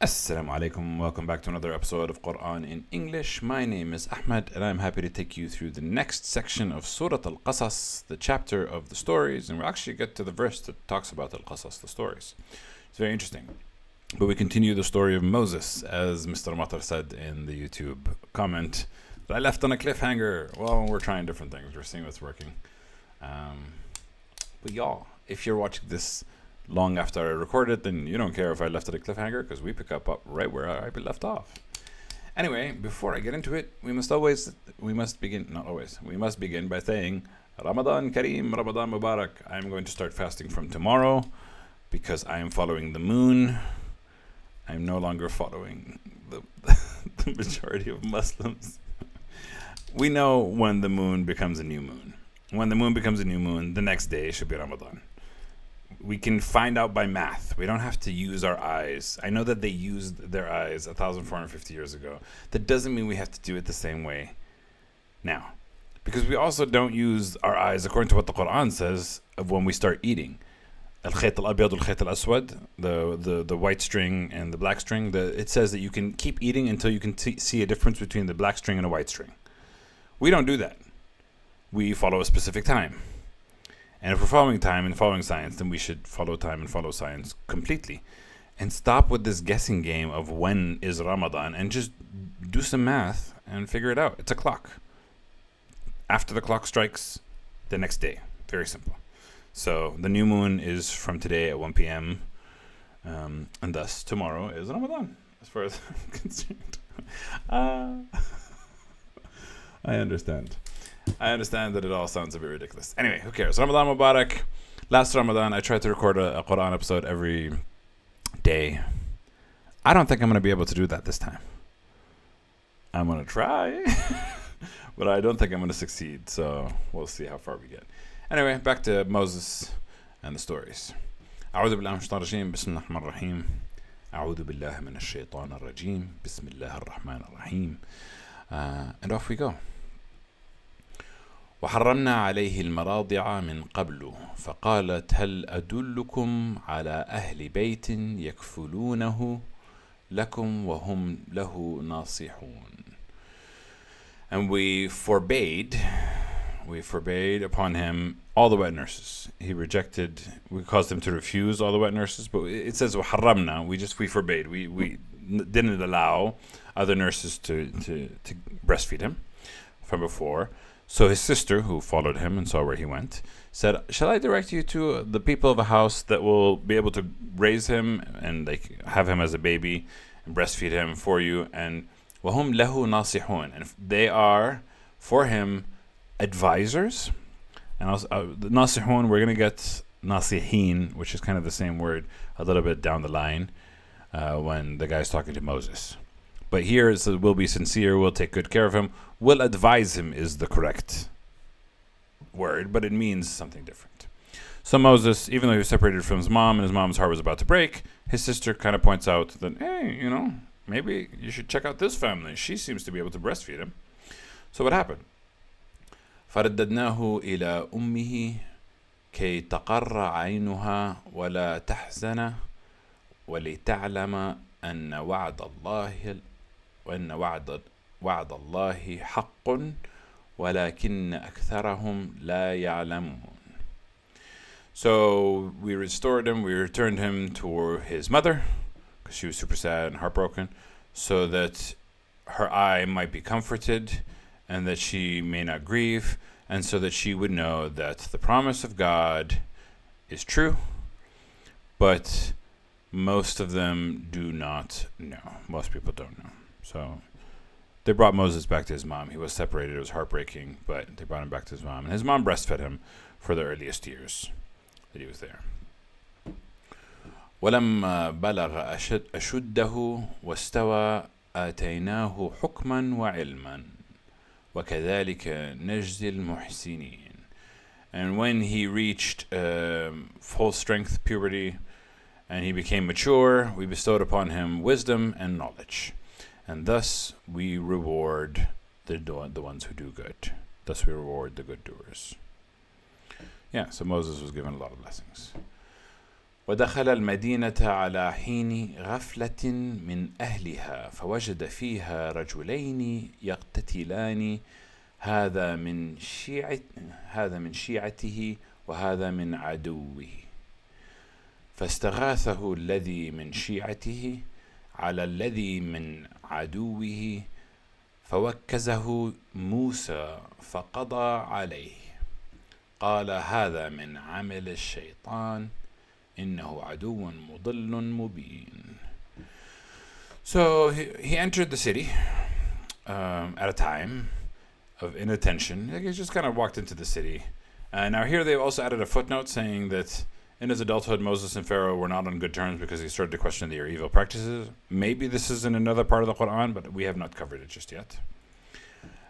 Assalamu alaikum. Welcome back to another episode of Quran in English. My name is Ahmed and I'm happy to take you through the next section of Surah Al-Qasas, the chapter of the stories, and we'll actually get to the verse that talks about Al-Qasas, the stories. It's very interesting. But we continue the story of Moses, as Mr. Matar said in the YouTube comment. That I left on a cliffhanger. Well, we're trying different things. We're seeing what's working. But y'all, if you're watching this long after I recorded, then you don't care if I left it a cliffhanger because we pick up right where I left off. Anyway, before I get into it, we must begin by saying Ramadan Kareem, Ramadan Mubarak. I'm going to start fasting from tomorrow because I am following the moon. I'm no longer following the majority of Muslims. We know when the moon becomes a new moon. When the moon becomes a new moon, the next day should be Ramadan. We can find out by math. We don't have to use our eyes. I know that they used their eyes 1,450 years ago. That doesn't mean we have to do it the same way now. Because we also don't use our eyes according to what the Quran says of when we start eating. Al-khayt al-abyad al-khayt al-aswad, the white string and the black string, it says that you can keep eating until you can see a difference between the black string and a white string. We don't do that. We follow a specific time. And if we're following time and following science, then we should follow time and follow science completely. And stop with this guessing game of when is Ramadan and just do some math and figure it out. It's a clock. After the clock strikes, the next day. Very simple. So the new moon is from today at 1 p.m. And thus tomorrow is Ramadan, as far as I'm concerned. I understand. I understand that it all sounds a bit ridiculous. Anyway, who cares? Ramadan Mubarak. Last Ramadan, I tried to record a Quran episode every day. I don't think I'm going to be able to do that this time. I'm going to try, but I don't think I'm going to succeed. So we'll see how far we get. Anyway, back to Moses and the stories. أعوذ بالله من الشيطان الرجيم بسم الله الرحمن الرحيم أعوذ بالله من الشيطان الرجيم بسم الله الرحمن الرحيم. And off we go. وحرمنا عليه المراضع من قبل فقالت هل أدلكم على أهل بيت يكفلونه لكم وهم له ناصحون. And we forbade upon him all the wet nurses. We caused him to refuse all the wet nurses, but it says وحرمنا, we forbade, we didn't allow other nurses to breastfeed him from before. So his sister, who followed him and saw where he went, said, shall I direct you to the people of a house that will be able to raise him and have him as a baby and breastfeed him for you? And وَهُمْ لَهُ نَاصِحُونَ, and they are for him advisors. And also, the nasihun, we're going to get nasihin, which is kind of the same word a little bit down the line when the guy's talking to Moses. But here it says, we'll be sincere, we'll take good care of him. We'll advise him is the correct word, but it means something different. So Moses, even though he was separated from his mom and his mom's heart was about to break, his sister kind of points out that, hey, maybe you should check out this family. She seems to be able to breastfeed him. So what happened? فرددناه إلى أمه كي تقر عينها ولا تحزن ولتعلم أن وعد الله حق ولكن أكثرهم لا يعلمون. So we restored him, we returned him to his mother, because she was super sad and heartbroken, so that her eye might be comforted and that she may not grieve, and so that she would know that the promise of God is true, but most of them do not know. Most people don't know. So they brought Moses back to his mom. He was separated. It was heartbreaking, but they brought him back to his mom. And his mom breastfed him for the earliest years that he was there. ولما بلغ أشده واستوى آتيناه حكما وعلما وكذلك نجزي المحسنين. And when he reached full strength, puberty, and he became mature, we bestowed upon him wisdom and knowledge. And thus we reward the ones who do good. Thus we reward the good doers. Yeah, so Moses was given a lot of blessings. ودخل المدينة على حين غفلة من أهلها فوجد فيها رجلين يقتتلان هذا من شيعته وهذا من عدوه فاستغاثه الذي من شيعته على الذي من عدوه فوكزه موسى فقضى عليه قال هذا من عمل الشيطان إنه عدو مضل مبين. So he entered the city at a time of inattention. He just kind of walked into the city. Now here they've also added a footnote saying that in his adulthood, Moses and Pharaoh were not on good terms because he started to question their evil practices. Maybe this is in another part of the Quran, but we have not covered it just yet.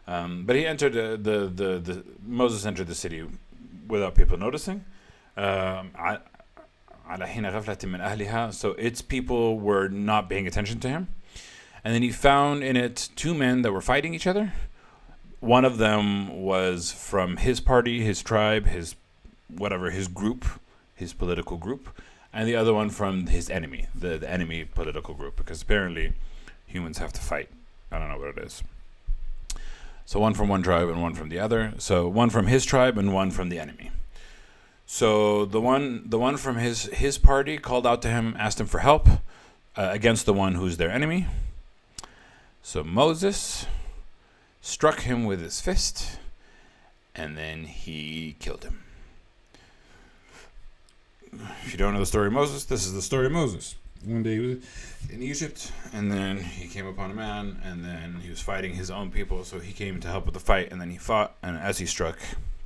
But he entered Moses entered the city without people noticing. So its people were not paying attention to him. And then he found in it two men that were fighting each other. One of them was from his party, his tribe, his group, his political group, and the other one from his enemy, the enemy political group, because apparently humans have to fight. I don't know what it is. So one from one tribe and one from the other. So one from his tribe and one from the enemy. So the one from his party called out to him, asked him for help against the one who's their enemy. So Moses struck him with his fist, and then he killed him. If you don't know the story of Moses, this is the story of Moses. One day he was in Egypt, and then he came upon a man, and then he was fighting his own people, so he came to help with the fight, and then he fought, and as he struck,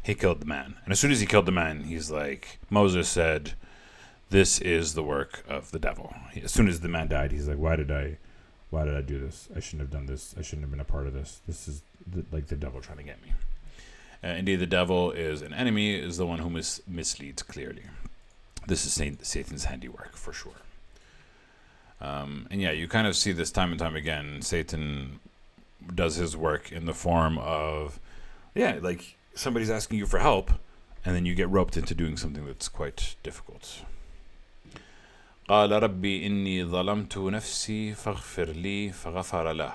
he killed the man. And as soon as he killed the man, Moses said, this is the work of the devil. As soon as the man died, he's like, why did I do this? I shouldn't have done this. I shouldn't have been a part of this. This is the devil trying to get me. Indeed, the devil is an enemy, is the one who misleads clearly. This is Satan's handiwork, for sure. And yeah, you kind of see this time and time again. Satan does his work in the form of, like somebody's asking you for help, and then you get roped into doing something that's quite difficult. قال ربي إني ظلمت نفسي فاغفر لي فغفر له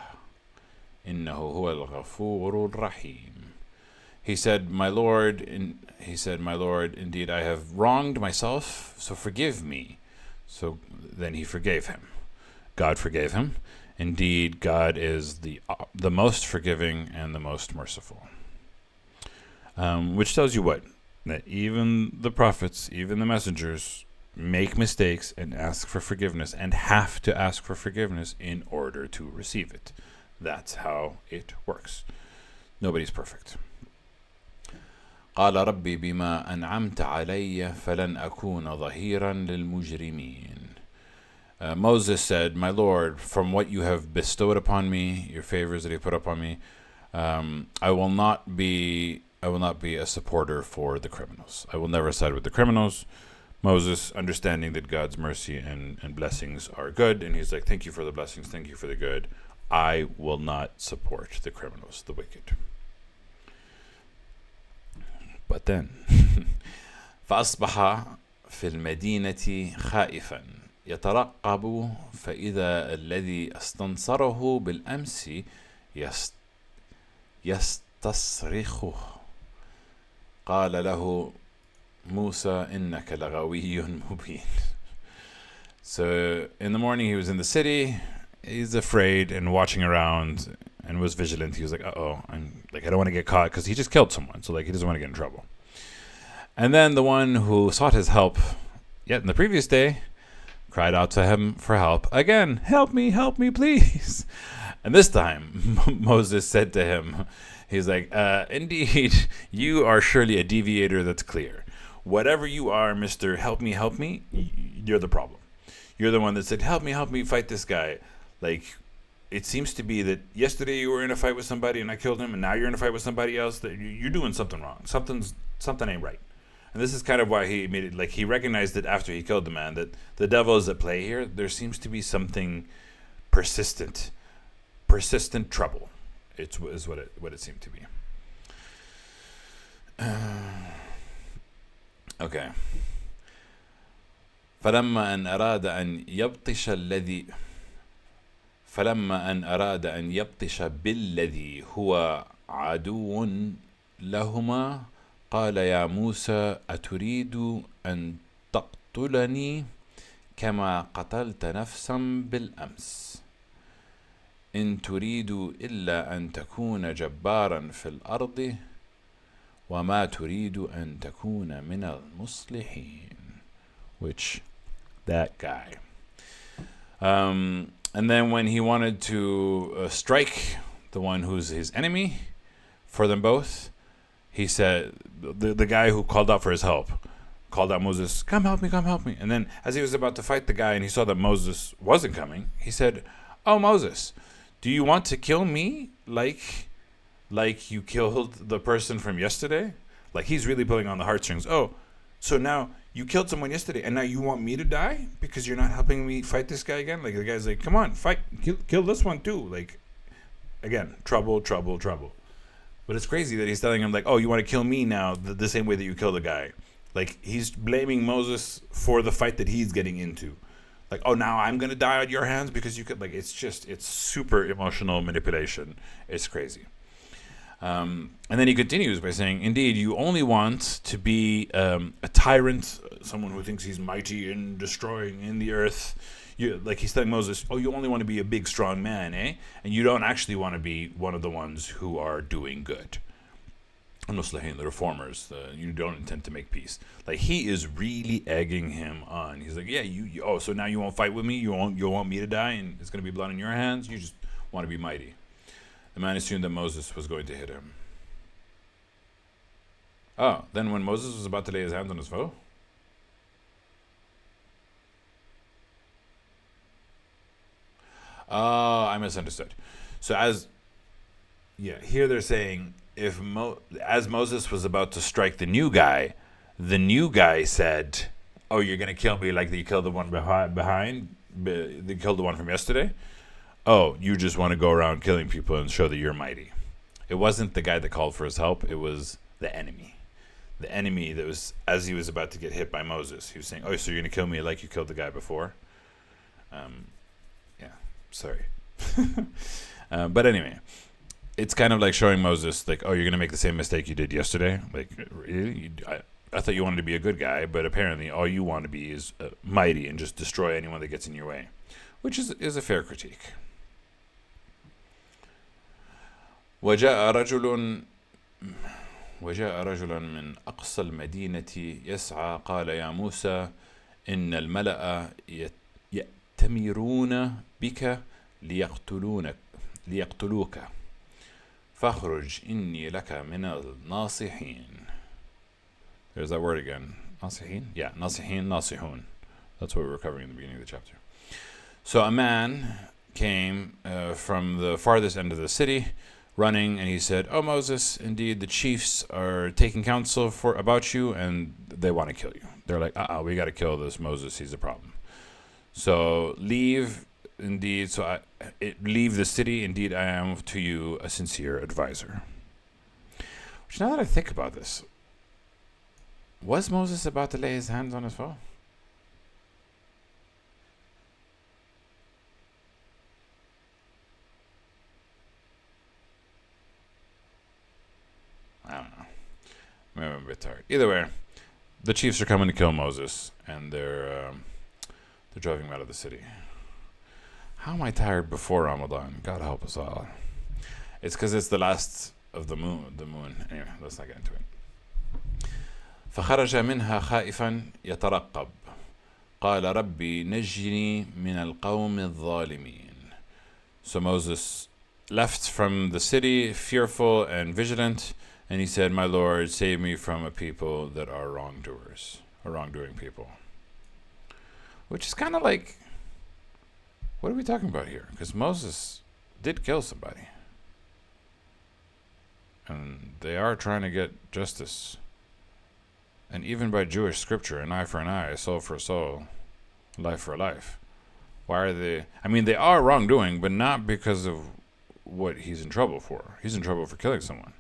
إنه هو الغفور الرحيم. He said, my Lord, indeed I have wronged myself, so forgive me. So then he forgave him. God forgave him. Indeed, God is the most forgiving and the most merciful. Which tells you what? That even the prophets, even the messengers, make mistakes and ask for forgiveness, and have to ask for forgiveness in order to receive it. That's how it works. Nobody's perfect. قال ربي بما أنعمت علي فلن أكون ظهيرا للمجرمين. Moses said, my Lord, from what you have bestowed upon me, your favors that you put upon me, I will not be a supporter for the criminals. I will never side with the criminals. Moses, understanding that God's mercy and blessings are good, and he's like, thank you for the blessings, thank you for the good. I will not support the criminals, the wicked. But then, فأصبح في المدينة خائفا يترقب فإذا الذي استنصره بالأمس يستصرخه قال له موسى إنك لغوي مبين. So in the morning he was in the city, he's afraid and watching around and was vigilant. He was like, I don't want to get caught, because he just killed someone, so he doesn't want to get in trouble. And then the one who sought his help yet in the previous day cried out to him for help again. Help me, please. And this time Moses said to him, he's like, indeed, you are surely a deviator that's clear. Whatever you are, Mr. Help me, you're the problem. You're the one that said, help me fight this guy. It seems to be that yesterday you were in a fight with somebody and I killed him, and now you're in a fight with somebody else. That you're doing something wrong. Something ain't right. And this is kind of why he made it, he recognized it after he killed the man, that the devil is at play here. There seems to be something persistent trouble. Is what it seemed to be. Okay. فلما أن أراد أن يبطش الذي فلما أن أراد أن يبطش بالذي هو عدو لهما قال يا موسى أتريد أن تقتلني كما قتلت نفسا بالأمس إن تريد إلا أن تكون جبارا في الأرض وما تريد أن تكون من المصلحين. Which, that guy. And then when he wanted to strike the one who's his enemy for them both, he said, the guy who called out for his help, called out Moses, come help me, come help me. And then as he was about to fight the guy and he saw that Moses wasn't coming, he said, oh, Moses, do you want to kill me like you killed the person from yesterday? Like he's really pulling on the heartstrings. Oh, so now you killed someone yesterday and now you want me to die because you're not helping me fight this guy again? Like the guy's like, come on, fight, kill this one too. Like, again, trouble. But it's crazy that he's telling him like, oh, you want to kill me now the same way that you killed the guy. Like he's blaming Moses for the fight that he's getting into. Like, oh, now I'm going to die at your hands because you could, like, it's super emotional manipulation. It's crazy. And then he continues by saying, indeed, you only want to be a tyrant, someone who thinks he's mighty and destroying in the earth. Like he's telling Moses, oh, you only want to be a big, strong man, eh? And you don't actually want to be one of the ones who are doing good. The reformers, you don't intend to make peace. Like he is really egging him on. He's like, yeah, you oh, so now you won't fight with me? You want me to die and it's going to be blood in your hands? You just want to be mighty. The man assumed that Moses was going to hit him. Oh, then when Moses was about to lay his hands on his foe? Oh, I misunderstood. So here they're saying, as Moses was about to strike the new guy said, oh, you're going to kill me like you killed the one behind? They killed the one from yesterday? Oh, you just want to go around killing people and show that you're mighty. It wasn't the guy that called for his help. It was the enemy. The enemy that was, as he was about to get hit by Moses, he was saying, oh, so you're going to kill me like you killed the guy before? Yeah, sorry. But anyway, it's kind of like showing Moses, like, oh, you're going to make the same mistake you did yesterday? Like, really? I thought you wanted to be a good guy, but apparently all you want to be is mighty and just destroy anyone that gets in your way, which is a fair critique. وجاء رجل من أقصى المدينة يسعى قال يا موسى إن الملأ يأتمرون بك ليقتلوك فاخرج إني لك من الناصحين. There's that word again. ناصحين? Yeah, ناصحون. That's what we were covering in the beginning of the chapter. So a man came from the farthest end of the city, running, and he said, oh, Moses, indeed the chiefs are taking counsel about you and they want to kill you. They're like, we got to kill this Moses, he's a problem. So leave the city, indeed I am to you a sincere advisor. Which, now that I think about this, was Moses about to lay his hands on his foe? I don't know. Maybe I'm a bit tired. Either way, the chiefs are coming to kill Moses, and they're driving him out of the city. How am I tired before Ramadan? God help us all. It's because it's the last of the moon. Anyway, let's not get into it. فخرج منها خائفا يترقب قال ربي نجني من القوم الظالمين. So Moses left from the city fearful and vigilant, and he said, my Lord, save me from a people that are wrongdoers, or wrongdoing people. Which is kind of like, what are we talking about here? Because Moses did kill somebody. And they are trying to get justice. And even by Jewish scripture, an eye for an eye, a soul for a soul, life for a life. Why are they? I mean, they are wrongdoing, but not because of what he's in trouble for. He's in trouble for killing someone.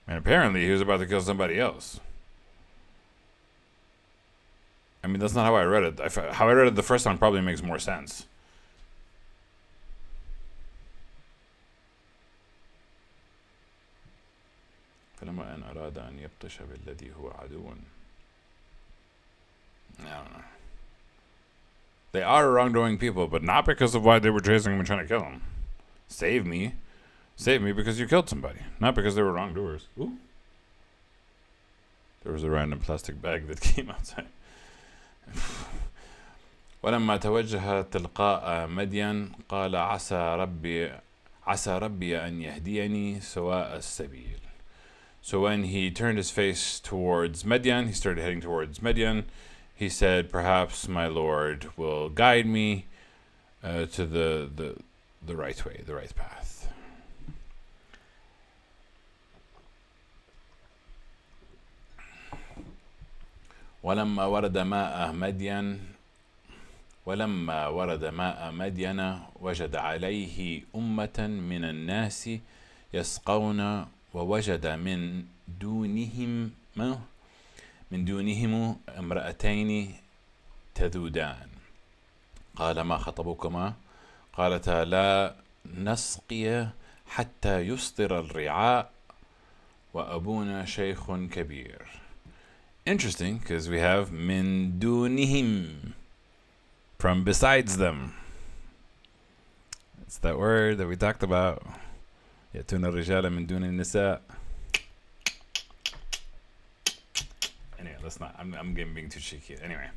And apparently he was about to kill somebody else. I mean, that's not how I read it. How I read it the first time probably makes more sense. فلما أن أراد أن يبطش بالذي هو عدو. I don't know. They are wrongdoing people, but not because of why they were chasing him and trying to kill him. Save me because you killed somebody, not because they were wrongdoers. Ooh. There was a random plastic bag that came outside. ولما توجه تلقاء مدين قال عسى ربي أن يهديني سواء السبيل. So when he turned his face towards Midian, he started heading towards Midian. He said, perhaps my Lord will guide me to the right way, the right path. ولما ورد ماء مدين وجد عليه أمة من الناس يسقون ووجد من دونهم امرأتين تذودان قال ما خطبكما قالتا لا نسقي حتى يصدر الرعاء وأبونا شيخ كبير. Interesting, because we have من دونهم, from besides them. It's that word that we talked about. يأتون الرجال من دون النساء. Anyway, let's not. I'm being too cheeky. Anyway,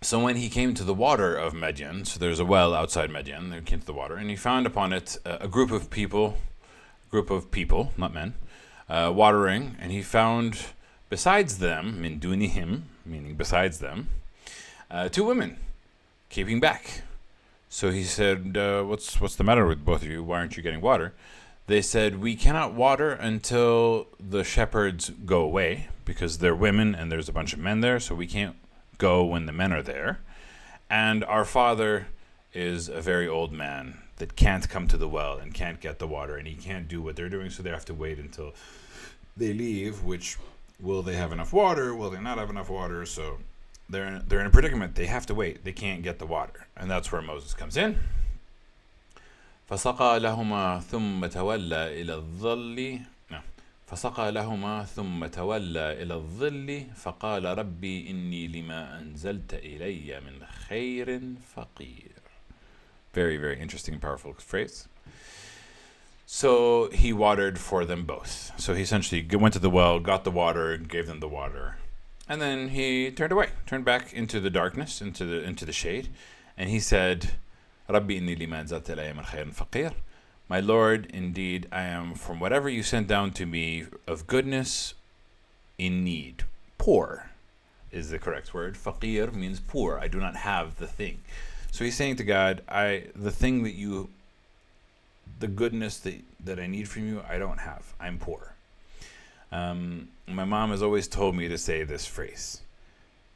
so when he came to the water of Midian, so there's a well outside Midian. He came to the water, and he found upon it a group of people, not men, watering, and he found besides them, min dunihim, meaning besides them, two women keeping back. So he said, what's the matter with both of you? Why aren't you getting water? They said, we cannot water until the shepherds go away, because they're women and there's a bunch of men there, so we can't go when the men are there. And our father is a very old man that can't come to the well and can't get the water, and he can't do what they're doing, so they have to wait until they leave, which, will they have enough water? Will they not have enough water? So they're in a predicament. They have to wait. They can't get the water. And that's where Moses comes in. فسقى لهما ثم تولى إلى الظل فقال ربي إني لما أنزلت إلي من خير فقير. Very, very interesting and powerful phrase. So he watered for them both. So he essentially went to the well, got the water, gave them the water, and then he turned back into the darkness, into the shade, and he said, Rabbi inni lima anzalta ilayya min khayrin faqir. My Lord, indeed, I am from whatever you sent down to me of goodness in need. Poor is the correct word. Faqir means poor. I do not have the thing. So he's saying to God, the goodness that I need from you, I don't have. I'm poor. My mom has always told me to say this phrase,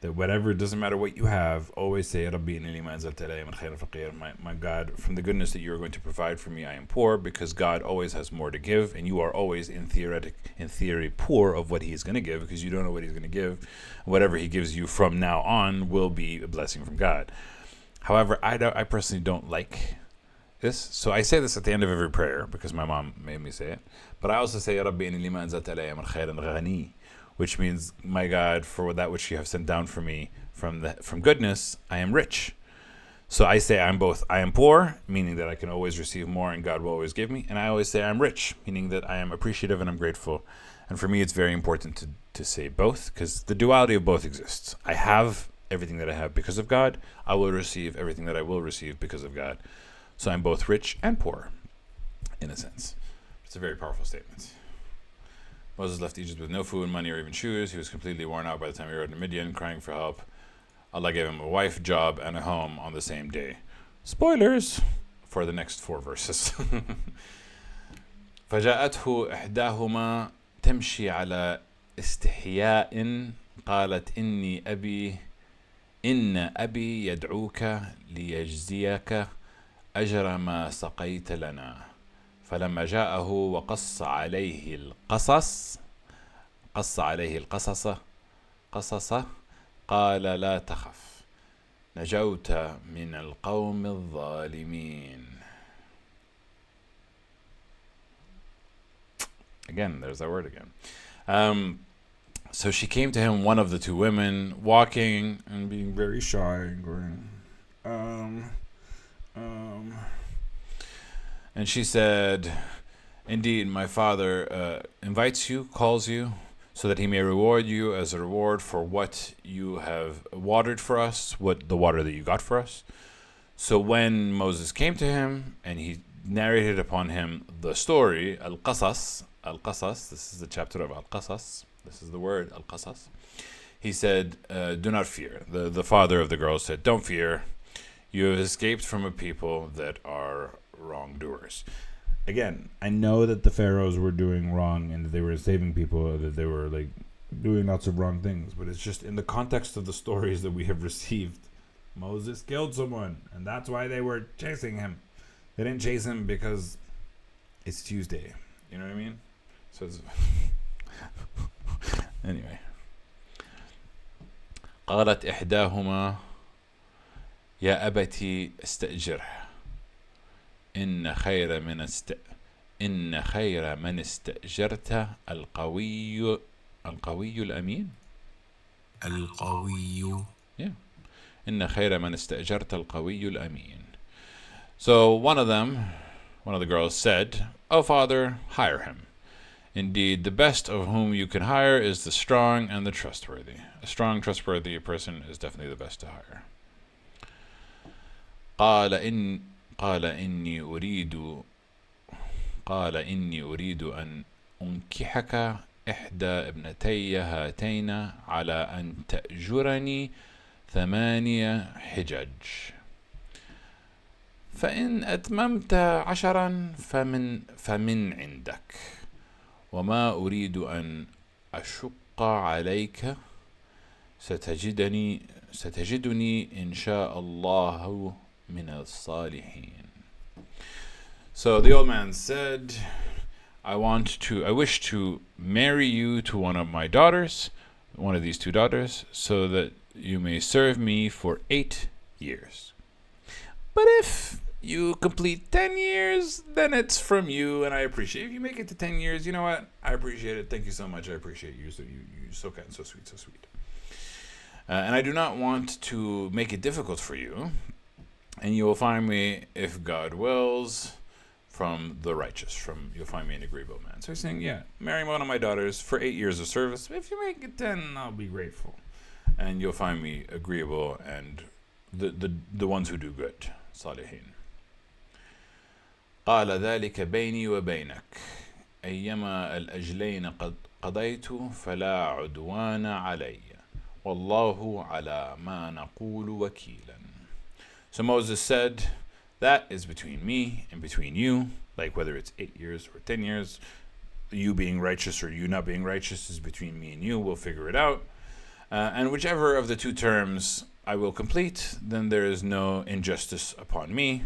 that whatever, doesn't matter what you have, always say, Rabbi inni lima anzalta ilayya min khayrin faqir. My God, from the goodness that you are going to provide for me, I am poor, because God always has more to give, and you are always, in theory, poor of what He's going to give, because you don't know what He's going to give. Whatever He gives you from now on will be a blessing from God. However, I personally don't like this, so I say this at the end of every prayer, because my mom made me say it. But I also say, Rabbi inni lima anzalta ilayya min khayrin ghani, which means, my God, for that which you have sent down for me from goodness, I am rich. So I say I am poor, meaning that I can always receive more and God will always give me. And I always say I'm rich, meaning that I am appreciative and I'm grateful. And for me, it's very important to say both, because the duality of both exists. I have everything that I have because of God. I will receive everything that I will receive because of God. So I'm both rich and poor, in a sense. It's a very powerful statement. Moses left Egypt with no food, money, or even shoes. He was completely worn out by the time he arrived in Midian, crying for help. Allah gave him a wife, job, and a home on the same day. Spoilers for the next 4 verses. فجاءته إحداهما تمشي على استحياء قالت إن أبي يدعوك ليجزيك أجر ما سقيت لنا. فلما جاءه وقص عليه القصص قال لا تخف نجوت من القوم الظالمين. Again, there's that word again. So she came to him, one of the two women, walking and being very shy and going, and she said, indeed, my father invites you, calls you, so that he may reward you as a reward for what you have watered for us, what the water that you got for us. So when Moses came to him and he narrated upon him the story, Al-Qasas, this is the chapter of Al-Qasas, this is the word, Al-Qasas. He said, do not fear. The father of the girl said, don't fear. You have escaped from a people that are wrongdoers. Again, I know that the pharaohs were doing wrong and that they were saving people, that they were like doing lots of wrong things. But it's just in the context of the stories that we have received, Moses killed someone, and that's why they were chasing him. They didn't chase him because it's Tuesday. You know what I mean? So it's anyway. قالت إحداهما يا أبتي استأجره إن خير من استأجرت القوي الأمين. Yeah. إن خير من استأجرت القوي الأمين. So one of the girls said, "Oh father, hire him. Indeed, the best of whom you can hire is the strong and the trustworthy. A strong, trustworthy person is definitely the best to hire." قال إني أريد أن أنكحك إحدى ابنتي هاتين على أن تأجرني 8 حجج فإن أتممت 10 فمن عندك وما أريد أن أشق عليك ستجدني إن شاء الله من الصالحين. So the old man said, I wish to marry you to one of my daughters, one of these 2 daughters, so that you may serve me for 8 years. But if you complete 10 years, then it's from you, and I appreciate it. If you make it to 10 years, you know what? I appreciate it. Thank you so much. I appreciate you. So you're so kind, so sweet, so sweet. And I do not want to make it difficult for you, and you will find me, if God wills, from the righteous. You'll find me an agreeable man. So he's saying, yeah, marry one of my daughters for 8 years of service. If you make it 10, I'll be grateful. And you'll find me agreeable and the ones who do good. Salihin. قال ذلك بيني وبينك أيما الأجلين قد قضيت فلا عدوان علي والله على ما نقول وكيلا. So Moses said, that is between me and between you, like whether it's 8 years or 10 years, you being righteous or you not being righteous is between me and you. We'll figure it out. And whichever of the 2 terms I will complete, then there is no injustice upon me.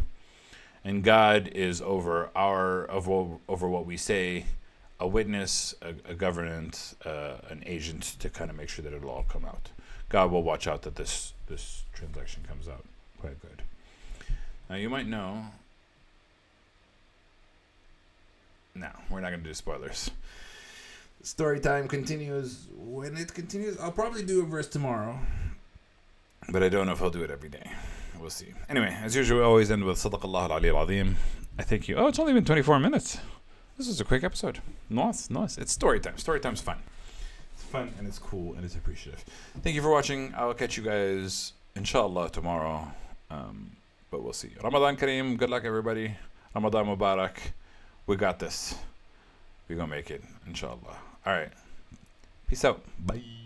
And God is over what we say, a witness, a governant, an agent to kind of make sure that it'll all come out. God will watch out that this transaction comes out quite good. Now you might know. No, we're not going to do spoilers. Story time continues. When it continues, I'll probably do a verse tomorrow, but I don't know if I'll do it every day. We'll see. Anyway, as usual, we always end with Sadaq Allah al-Ali al-Azim. I thank you. Oh, it's only been 24 minutes. This is a quick episode. Nice. It's story time. Story time's fun. It's fun and it's cool and it's appreciative. Thank you for watching. I'll catch you guys, inshallah, tomorrow. But we'll see. Ramadan Kareem. Good luck, everybody. Ramadan Mubarak. We got this. We're going to make it, inshallah. All right. Peace out. Bye.